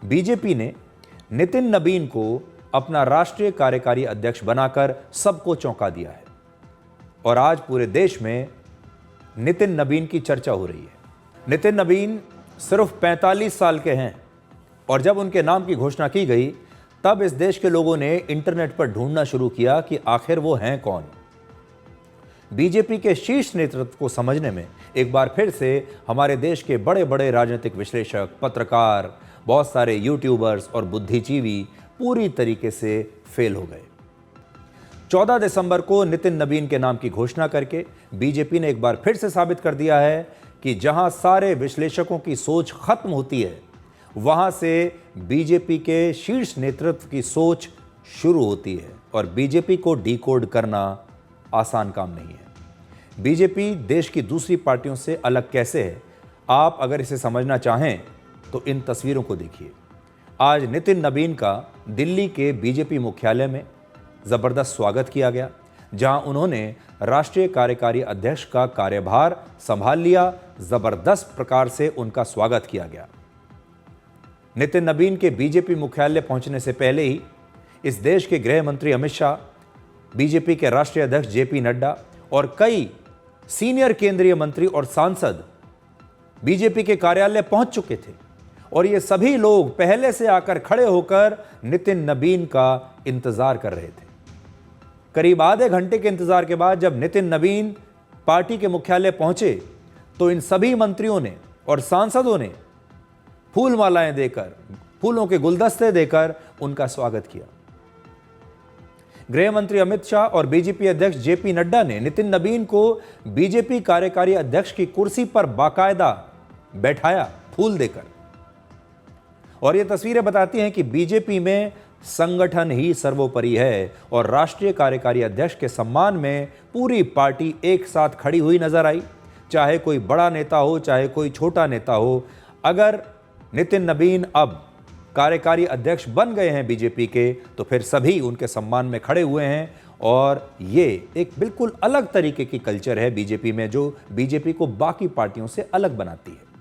BJP ने नितिन नबीन को अपना राष्ट्रीय कार्यकारी अध्यक्ष बनाकर सबको चौंका दिया है और आज पूरे देश में नितिन नबीन की चर्चा हो रही है। नितिन नबीन सिर्फ 45 साल के हैं और जब उनके नाम की घोषणा की गई तब इस देश के लोगों ने इंटरनेट पर ढूंढना शुरू किया कि आखिर वो हैं कौन। बीजेपी के शीर्ष नेतृत्व को समझने में एक बार फिर से हमारे देश के बड़े बड़े राजनीतिक विश्लेषक, पत्रकार, बहुत सारे यूट्यूबर्स और बुद्धिजीवी पूरी तरीके से फेल हो गए। 14 दिसंबर को नितिन नबीन के नाम की घोषणा करके बीजेपी ने एक बार फिर से साबित कर दिया है कि जहां सारे विश्लेषकों की सोच खत्म होती है वहां से बीजेपी के शीर्ष नेतृत्व की सोच शुरू होती है और बीजेपी को डिकोड करना आसान काम नहीं है। बीजेपी देश की दूसरी पार्टियों से अलग कैसे है, आप अगर इसे समझना चाहें तो इन तस्वीरों को देखिए। आज नितिन नबीन का दिल्ली के बीजेपी मुख्यालय में जबरदस्त स्वागत किया गया, जहां उन्होंने राष्ट्रीय कार्यकारी अध्यक्ष का कार्यभार संभाल लिया। जबरदस्त प्रकार से उनका स्वागत किया गया। नितिन नबीन के बीजेपी मुख्यालय पहुंचने से पहले ही इस देश के गृह मंत्री अमित शाह, बीजेपी के राष्ट्रीय अध्यक्ष जेपी नड्डा और कई सीनियर केंद्रीय मंत्री और सांसद बीजेपी के कार्यालय पहुंच चुके थे और ये सभी लोग पहले से आकर खड़े होकर नितिन नबीन का इंतजार कर रहे थे। करीब आधे घंटे के इंतजार के बाद जब नितिन नबीन पार्टी के मुख्यालय पहुंचे तो इन सभी मंत्रियों ने और सांसदों ने फूल मालाएं देकर, फूलों के गुलदस्ते देकर उनका स्वागत किया। गृह मंत्री अमित शाह और बीजेपी अध्यक्ष जेपी नड्डा ने नितिन नबीन को बीजेपी कार्यकारी अध्यक्ष की कुर्सी पर बाकायदा बैठाया फूल देकर। और ये तस्वीरें बताती हैं कि बीजेपी में संगठन ही सर्वोपरि है और राष्ट्रीय कार्यकारी अध्यक्ष के सम्मान में पूरी पार्टी एक साथ खड़ी हुई नजर आई। चाहे कोई बड़ा नेता हो, चाहे कोई छोटा नेता हो, अगर नितिन नबीन अब कार्यकारी अध्यक्ष बन गए हैं बीजेपी के तो फिर सभी उनके सम्मान में खड़े हुए हैं। और ये एक बिल्कुल अलग तरीके की कल्चर है बीजेपी में जो बीजेपी को बाकी पार्टियों से अलग बनाती है।